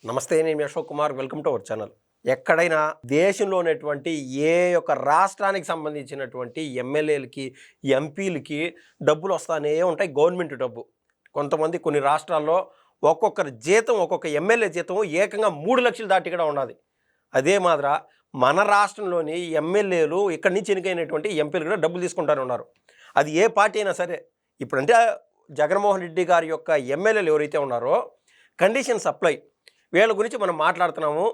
నమస్తే, నేను మీ Ashok Kumar. Welcome to our channel. ఎక్కడైనా దేశంలో ఉన్నటువంటి ఏ యొక్క రాష్ట్రానికి సంబంధించినటువంటి ఎమ్మెల్యేలకి, ఎంపీలకి డబ్బులు వస్తానే ఉంటాయి. గవర్నమెంట్ డబ్బు. కొంతమంది కొన్ని రాష్ట్రాల్లో ఒక్కొక్కరి జీతం, ఒక్కొక్క ఎమ్మెల్యే జీతం ఏకంగా 3 లక్షలు దాటి కూడా ఉన్నది. అదే మాదిర మన రాష్ట్రంలోని ఎమ్మెల్యేలు, ఇక్కడి నుంచి ఎన్నికైనటువంటి ఎంపీలు కూడా డబ్బులు తీసుకుంటానే ఉన్నారు. అది ఏ పార్టీ అయినా సరే. ఇప్పుడంటే జగన్మోహన్ రెడ్డి గారి యొక్క ఎమ్మెల్యేలు ఎవరైతే ఉన్నారో కండిషన్ సప్లై వీళ్ళ గురించి మనం మాట్లాడుతున్నాము.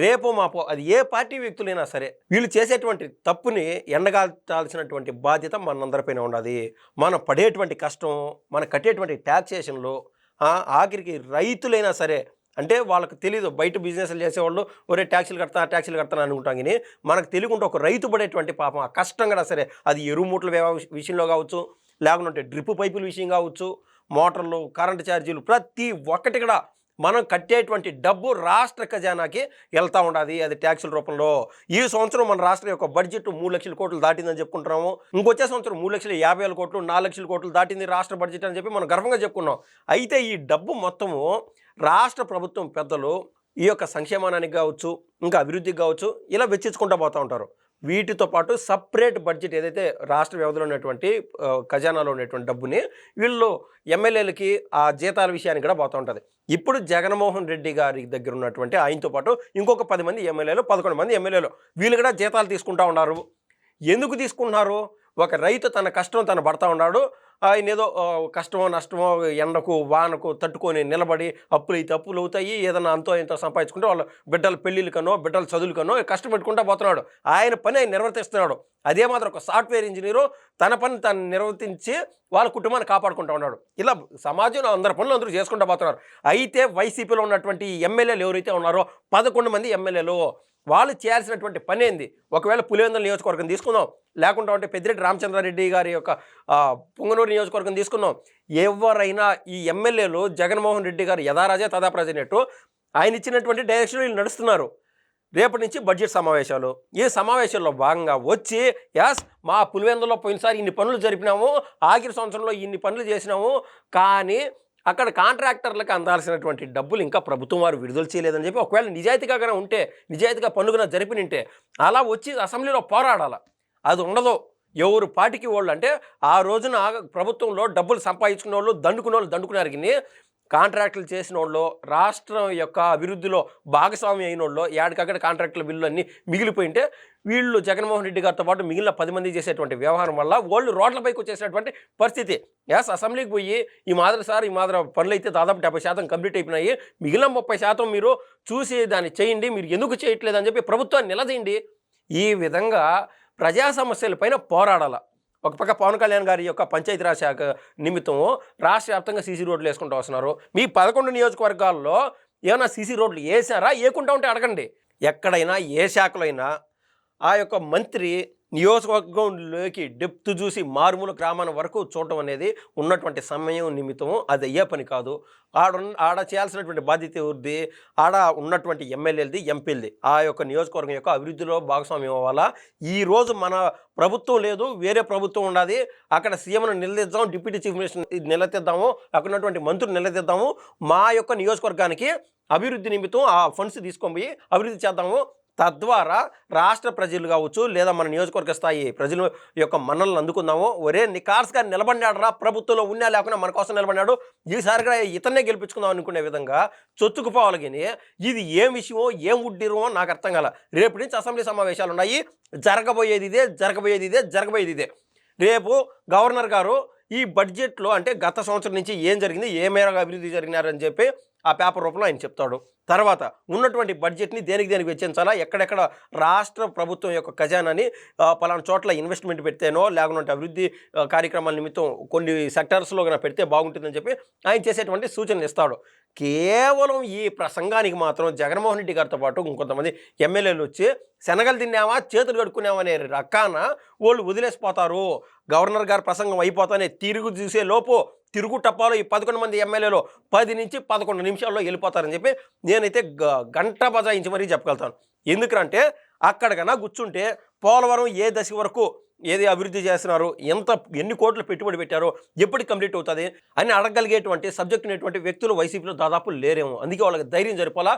రేపో మాపో అది ఏ పార్టీ వ్యక్తులైనా సరే వీళ్ళు చేసేటువంటి తప్పుని ఎండగాల్చాల్సినటువంటి బాధ్యత మనందరిపైన ఉన్నది. మనం పడేటువంటి కష్టం, మనం కట్టేటువంటి ట్యాక్సేషన్లు, ఆఖరికి రైతులైనా సరే, అంటే వాళ్ళకి తెలీదు. బయట బిజినెస్లు చేసేవాళ్ళు ఒరే ట్యాక్సీలు కడతాను అనుకుంటాం. కానీ మనకు తెలియకుండా ఒక రైతు పడేటువంటి పాపం, ఆ కష్టం కూడా సరే, అది ఎరువు మూటల విషయంలో కావచ్చు, లేకుంటే డ్రిప్ పైపుల విషయం కావచ్చు, మోటార్లు, కరెంటు ఛార్జీలు, ప్రతి ఒక్కటి కూడా మనం కట్టేటువంటి డబ్బు రాష్ట్ర ఖజానాకి వెళ్తూ ఉండాలి. అది ట్యాక్సుల రూపంలో. ఈ సంవత్సరం మన రాష్ట్రం యొక్క బడ్జెట్ 3 లక్షల కోట్లు దాటిందని చెప్పుకుంటున్నాము. ఇంకొచ్చే సంవత్సరం 3,50,000 కోట్లు, 4 లక్షల కోట్లు దాటింది రాష్ట్ర బడ్జెట్ అని చెప్పి మనం గర్వంగా చెప్పుకున్నాం. అయితే ఈ డబ్బు మొత్తము రాష్ట్ర ప్రభుత్వం పెద్దలు ఈ యొక్క సంక్షేమానికి కావచ్చు, ఇంకా అభివృద్ధికి కావచ్చు, ఇలా వెచ్చించుకుంటూ పోతూ ఉంటారు. వీటితో పాటు సపరేట్ బడ్జెట్ ఏదైతే రాష్ట్ర వ్యవధిలో ఉన్నటువంటి ఖజానాలో ఉన్నటువంటి డబ్బుని వీళ్ళు ఎమ్మెల్యేలకి ఆ జీతాల విషయానికి కూడా పోతూ ఉంటుంది. ఇప్పుడు జగన్మోహన్ రెడ్డి గారి దగ్గర ఉన్నటువంటి ఆయనతో పాటు ఇంకొక 10 మంది ఎమ్మెల్యేలు, 11 మంది ఎమ్మెల్యేలు వీళ్ళు కూడా జీతాలు తీసుకుంటూ ఉన్నారు. ఎందుకు తీసుకుంటున్నారు? ఒక రైతు తన కష్టం తను పడతా ఉన్నాడు. ఆయన ఏదో కష్టమో నష్టమో ఎండకు వానకు తట్టుకొని నిలబడి అప్పులు అవుతాయి. ఏదన్నా అంతో ఎంతో సంపాదించుకుంటే వాళ్ళ బిడ్డల పెళ్ళిళ్ళకనో, బిడ్డల చదువులకనో కష్టం పెట్టుకుంటూ పోతున్నాడు. ఆయన పని ఆయన నిర్వర్తిస్తున్నాడు. అదే మాత్రం ఒక సాఫ్ట్వేర్ ఇంజనీరు తన పని తను నిర్వర్తించి వాళ్ళ కుటుంబాన్ని కాపాడుకుంటూ ఉన్నాడు. ఇలా సమాజంలో అందరి పనులు అందరూ చేసుకుంటూ పోతున్నారు. అయితే వైసీపీలో ఉన్నటువంటి ఎమ్మెల్యేలు ఎవరైతే ఉన్నారో 11 మంది ఎమ్మెల్యేలు, వాళ్ళు చేయాల్సినటువంటి పని ఏంది? ఒకవేళ పులివెందుల నియోజకవర్గం తీసుకుందాం, లేకుండా ఉంటే పెద్దిరెడ్డి రామచంద్రారెడ్డి గారి యొక్క పుంగనూరు నియోజకవర్గం తీసుకుందాం. ఎవరైనా ఈ ఎమ్మెల్యేలు జగన్మోహన్ రెడ్డి గారు యథారాజే తదా ప్రజనట్టు ఆయన ఇచ్చినటువంటి డైరెక్షన్ వీళ్ళు నడుస్తున్నారు. రేపటి నుంచి బడ్జెట్ సమావేశాలు. ఈ సమావేశాల్లో భాగంగా వచ్చి మా పులివెందులో పోయినసారి ఇన్ని పనులు జరిపినాము, ఆఖరి సంవత్సరంలో ఇన్ని పనులు చేసినాము, కానీ అక్కడ కాంట్రాక్టర్లకు అందాల్సినటువంటి డబ్బులు ఇంకా ప్రభుత్వం వారు విడుదల చేయలేదని చెప్పి, ఒకవేళ నిజాయితీగా ఉంటే, నిజాయితీగా పనులుగా జరిపినింటే అలా వచ్చి అసెంబ్లీలో పోరాడాల. అది ఉండదు. ఎవరు పార్టీకి వాళ్ళు అంటే ఆ రోజున ప్రభుత్వంలో డబ్బులు సంపాదించుకున్న వాళ్ళు దండుకున్నారు. కానీ కాంట్రాక్టులు చేసిన వాళ్ళు, రాష్ట్రం యొక్క అభివృద్ధిలో భాగస్వామి అయిన వాళ్ళు, ఏడికక్కడ కాంట్రాక్టుల బిల్లు అన్నీ మిగిలిపోయింటే వీళ్ళు జగన్మోహన్ రెడ్డి గారితో పాటు మిగిలిన 10 మంది చేసేటువంటి వ్యవహారం వల్ల వాళ్ళు రోడ్లపైకి వచ్చేసినటువంటి పరిస్థితి. అసెంబ్లీకి పోయి ఈ మాదిరి పనులు అయితే దాదాపు 70% కంప్లీట్ అయిపోయినాయి, మిగిలిన 30% మీరు చూసి దాన్ని చేయండి, మీరు ఎందుకు చేయట్లేదని చెప్పి ప్రభుత్వాన్ని నిలదీయండి. ఈ విధంగా ప్రజా సమస్యలపైన పోరాడాల. ఒక పక్క పవన్ కళ్యాణ్ గారి యొక్క పంచాయతీరాజ్ శాఖ నిమిత్తం రాష్ట్ర వ్యాప్తంగా సీసీ రోడ్లు వేసుకుంటూ వస్తున్నారు. మీ 11 నియోజకవర్గాల్లో ఏమైనా సీసీ రోడ్లు వేసారా? వేయకుండా ఉంటే అడగండి. ఎక్కడైనా ఏ శాఖలో అయినా ఆ యొక్క మంత్రి నియోజకవర్గంలోకి డెప్త్ చూసి మారుమూల గ్రామాల వరకు చూడటం అనేది ఉన్నటువంటి సమయం నిమిత్తము అది అయ్యే పని కాదు. ఆడ చేయాల్సినటువంటి బాధ్యత ఎవరిది? ఆడ ఉన్నటువంటి ఎమ్మెల్యేలది, ఎంపీలది. ఆ యొక్క నియోజకవర్గం యొక్క అభివృద్ధిలో భాగస్వామ్యం అవ్వాలా. ఈరోజు మన ప్రభుత్వం లేదు, వేరే ప్రభుత్వం ఉన్నది. అక్కడ సీఎంను నిలదీద్దాం, డిప్యూటీ చీఫ్ మినిస్టర్ నిలదీద్దాము, అక్కడ ఉన్నటువంటి మంత్రులు నిలదీద్దాము. మా యొక్క నియోజకవర్గానికి అభివృద్ధి నిమిత్తం ఆ ఫండ్స్ తీసుకొని పోయి అభివృద్ధి చేద్దాము. తద్వారా రాష్ట్ర ప్రజలు కావచ్చు, లేదా మన నియోజకవర్గ స్థాయి ప్రజల యొక్క మన్నలను అందుకుందాము. ఒరే నికార్స్గా నిలబడినాడు రా, ప్రభుత్వంలో ఉన్నా లేకుండా మన కోసం నిలబడినాడు, ఈసారిగా ఇతన్నే గెలిపించుకుందాం అనుకునే విధంగా చొచ్చుకుపోవాలి. కానీ ఇది ఏం విషయమో, ఏం ఉడ్డిరమో నాకు అర్థం కాల. రేపు నుంచి అసెంబ్లీ సమావేశాలు ఉన్నాయి. జరగబోయేది ఇదే. రేపు గవర్నర్ గారు ఈ బడ్జెట్లో అంటే గత సంవత్సరం నుంచి ఏం జరిగింది, ఏ మేరకు అభివృద్ధి జరిగినారని చెప్పి ఆ పేపర్ రూపంలో ఆయన చెప్తాడు. తర్వాత ఉన్నటువంటి బడ్జెట్ని దేనికి వెచ్చించాలా, ఎక్కడెక్కడ రాష్ట్ర ప్రభుత్వం యొక్క ఖజానాని పలానా చోట్ల ఇన్వెస్ట్మెంట్ పెడితేనో, లేకుంటే అభివృద్ధి కార్యక్రమాల నిమిత్తం కొన్ని సెక్టార్స్లో కన్నా పెడితే బాగుంటుందని చెప్పి ఆయన చేసేటువంటి సూచనలు ఇస్తాడు. కేవలం ఈ ప్రసంగానికి మాత్రం జగన్మోహన్ రెడ్డి గారితో పాటు ఇంకొంతమంది ఎమ్మెల్యేలు వచ్చి శనగలు తిన్నామా చేతులు కడుక్కున్నామా అనే రకాన వాళ్ళు వదిలేసిపోతారు. గవర్నర్ గారి ప్రసంగం అయిపోతానే తిరుగు చూసే లోపు తిరుగు టప్పాలో ఈ 11 మంది ఎమ్మెల్యేలు 10 నుంచి 11 నిమిషాల్లో వెళ్ళిపోతారని చెప్పి నేనైతే గంట బజాయించి మరీ చెప్పగలుగుతాను. ఎందుకంటే అక్కడికన్నా కూర్చుంటే పోలవరం ఏ దశ వరకు ఏది అభివృద్ధి చేస్తున్నారు, ఎన్ని కోట్లు పెట్టుబడి పెట్టారో, ఎప్పటికి కంప్లీట్ అవుతుంది అని అడగలిగేటువంటి సబ్జెక్ట్ ఉన్నటువంటి వ్యక్తులు వైసీపీలో దాదాపు లేరేమో. అందుకే వాళ్ళకి ధైర్యం సరిపోలా.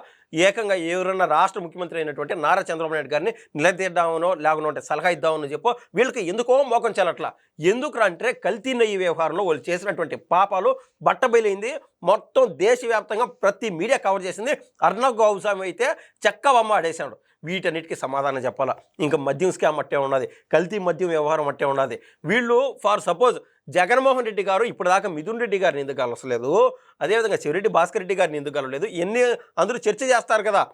ఏకంగా ఎవరన్నా రాష్ట్ర ముఖ్యమంత్రి అయినటువంటి నారా చంద్రబాబు నాయుడు గారిని నిలదీద్దామనో లేకపోతే సలహా ఇద్దామనో చెప్పో వీళ్ళకి ఎందుకో మోకం చెల్లట్లా. ఎందుకు అంటే కల్తీ నెయ్యి వ్యవహారంలో వాళ్ళు చేసినటువంటి పాపాలు బట్టబయలైంది. మొత్తం దేశవ్యాప్తంగా ప్రతి మీడియా కవర్ చేసింది. అర్నబ్ గోస్వామి అయితే చెక్కవమ్మ ఆడేశాడు. వీటన్నిటికీ సమాధానం చెప్పాలా. ఇంకా మద్యం స్కామ్ అట్టే ఉన్నది, కల్తీ మద్యం వ్యవహారం అట్టే ఉన్నది. వీళ్ళు ఫర్ సపోజ్ జగన్మోహన్ రెడ్డి గారు ఇప్పటిదాకా మిథున్ రెడ్డి గారిని ఎందుకు కలసలేదు, అదేవిధంగా చెవిరెడ్డి భాస్కర్ రెడ్డి గారిని ఎందుకు కలవలేదు, అందరూ చర్చ చేస్తారు కదా,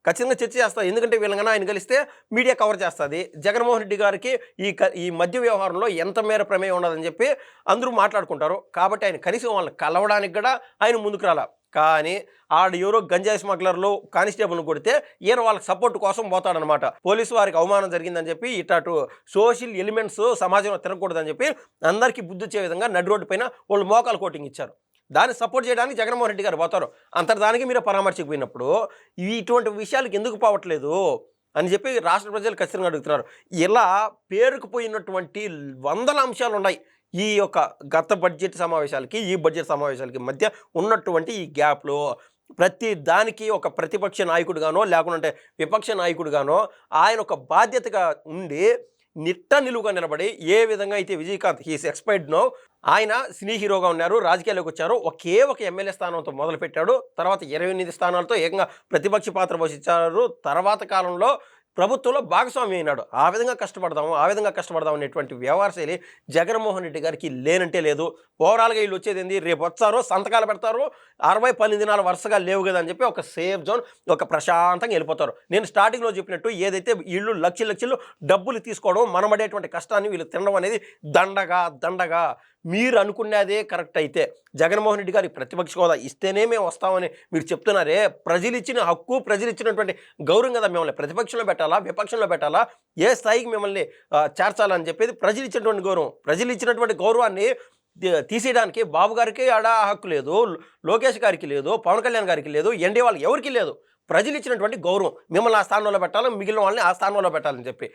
ఖచ్చితంగా చర్చ చేస్తారు. ఎందుకంటే వీళ్ళకన్నా ఆయన కలిస్తే మీడియా కవర్ చేస్తుంది. జగన్మోహన్ రెడ్డి గారికి ఈ మద్య వ్యవహారంలో ఎంత మేర ప్రమేయం ఉన్నదని చెప్పి అందరూ మాట్లాడుకుంటారు. కాబట్టి ఆయన కనీసం వాళ్ళని కలవడానికి కూడా ఆయన ముందుకు రాలా. కానీ ఎవరో గంజాయి స్మగ్లర్లు కానిస్టేబుల్ని కొడితే ఈయన వాళ్ళకి సపోర్ట్ కోసం పోతాడనమాట. పోలీసు వారికి అవమానం జరిగిందని చెప్పి ఇటు సోషల్ ఎలిమెంట్స్ సమాజంలో తిరగకూడదని చెప్పి అందరికీ బుద్ధి వచ్చే విధంగా నడి రోడ్డు పైన వాళ్ళు మోకాలు కోటింగ్ ఇచ్చారు. దాన్ని సపోర్ట్ చేయడానికి జగన్మోహన్ రెడ్డి గారు పోతారు. అంతర్దానికి మీరు పరామర్శిపోయినప్పుడు ఇటువంటి విషయాలకు ఎందుకు పోవట్లేదు అని చెప్పి రాష్ట్ర ప్రజలు ఖచ్చితంగా అడుగుతున్నారు. ఇలా పేరుకుపోయినటువంటి వందల అంశాలు ఉన్నాయి ఈ యొక్క గత బడ్జెట్ సమావేశాలకి ఈ బడ్జెట్ సమావేశాలకి మధ్య ఉన్నటువంటి ఈ గ్యాప్లో. ప్రతి దానికి ఒక ప్రతిపక్ష నాయకుడిగానో లేకుంటే విపక్ష నాయకుడిగానో ఆయన ఒక బాధ్యతగా ఉండి నిలువుగా నిలబడి ఏ విధంగా అయితే విజయకాంత్ హీస్ ఎక్స్పైర్డ్ నో, ఆయన సినీ హీరోగా ఉన్నారు, రాజకీయాల్లోకి వచ్చారు, ఒక ఎమ్మెల్యే స్థానంతో మొదలుపెట్టాడు, తర్వాత 28 స్థానాలతో ఏకంగా ప్రతిపక్ష పాత్ర పోషించారు, తర్వాత కాలంలో ప్రభుత్వంలో భాగస్వామి అయినాడు. ఆ విధంగా కష్టపడదాం అనేటువంటి వ్యవహార శైలి జగన్మోహన్ రెడ్డి గారికి లేనంటే లేదు. ఓవరాల్గా వీళ్ళు వచ్చేది ఏంది, రేపు వచ్చారు సంతకాలు పెడతారు, 60 దినాలు వరుసగా లేవు కదా అని చెప్పి ఒక సేఫ్ జోన్, ఒక ప్రశాంతంగా వెళ్ళిపోతారు. నేను స్టార్టింగ్లో చెప్పినట్టు ఏదైతే వీళ్ళు లక్షలు డబ్బులు తీసుకోవడం, మనమడేటువంటి కష్టాన్ని వీళ్ళు తినడం అనేది దండగా మీరు అనుకునేదే కరెక్ట్ అయితే జగన్మోహన్ రెడ్డి గారికి ప్రతిపక్ష హోదా ఇస్తేనే మేము వస్తామని మీరు చెప్తున్నారే, ప్రజలు ఇచ్చిన హక్కు, ప్రజలు ఇచ్చినటువంటి గౌరవం కదా మిమ్మల్ని ప్రతిపక్షంలో పెట్టాలా విపక్షంలో పెట్టాలా, ఏ స్థాయికి మిమ్మల్ని చేర్చాలని చెప్పేది ప్రజలు ఇచ్చినటువంటి గౌరవం. ప్రజలు ఇచ్చినటువంటి గౌరవాన్ని తీసేయడానికి బాబు గారికి ఆడ హక్కు లేదు, లోకేష్ గారికి లేదు, పవన్ కళ్యాణ్ గారికి లేదు, ఎన్డీ వాళ్ళకి ఎవరికి లేదు. ప్రజలు ఇచ్చినటువంటి గౌరవం మిమ్మల్ని ఆ స్థానంలో పెట్టాలి, మిగిలిన వాళ్ళని ఆ స్థానంలో పెట్టాలని చెప్పి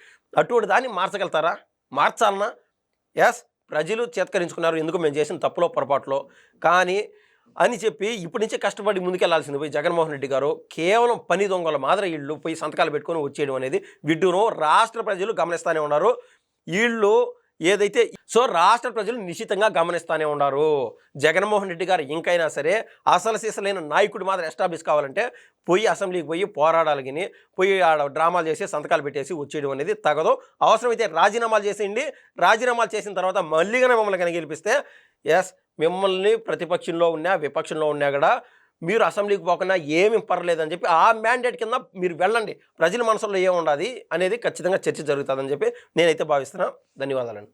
అటువంటి దాన్ని మార్చగలుగుతారా? మార్చాలనా? ఎస్, ప్రజలు చేత్కరించుకున్నారు ఎందుకు మేము చేసిన తప్పులో పొరపాటులో కానీ అని చెప్పి ఇప్పటి నుంచే కష్టపడి ముందుకెళ్లాల్సింది పోయి జగన్మోహన్ రెడ్డి గారు కేవలం పని దొంగల మాదిరి వీళ్ళు పోయి సంతకాలు పెట్టుకొని వచ్చేయడం అనేది విడ్డూరం. రాష్ట్ర ప్రజలు గమనిస్తూనే ఉన్నారు. వీళ్ళు ఏదైతే రాష్ట్ర ప్రజలు నిశ్చితంగా గమనిస్తూనే ఉన్నారు. జగన్మోహన్ రెడ్డి గారు ఇంకైనా సరే అసలు సీసలైన నాయకుడి మాత్రం ఎస్టాబ్లిష్ కావాలంటే పోయి అసెంబ్లీకి పోయి పోరాడాలి, కానీ పోయి ఆడ డ్రామాలు చేసి సంతకాలు పెట్టేసి వచ్చేయడం అనేది తగదు. అవసరమైతే రాజీనామాలు చేసేయండి. రాజీనామాలు చేసిన తర్వాత మళ్ళీగా మమ్మల్ని కనుక గెలిపిస్తే ఎస్, మిమ్మల్ని ప్రతిపక్షంలో ఉన్నా విపక్షంలో ఉన్నా కూడా మీరు అసెంబ్లీకి పోకుండా ఏమి పర్లేదని చెప్పి ఆ మ్యాండేట్ కింద మీరు వెళ్ళండి. ప్రజల మనసులో ఏముండాది అనేది ఖచ్చితంగా చర్చ జరుగుతుందని చెప్పి నేనైతే భావిస్తున్నాను. ధన్యవాదాలండి.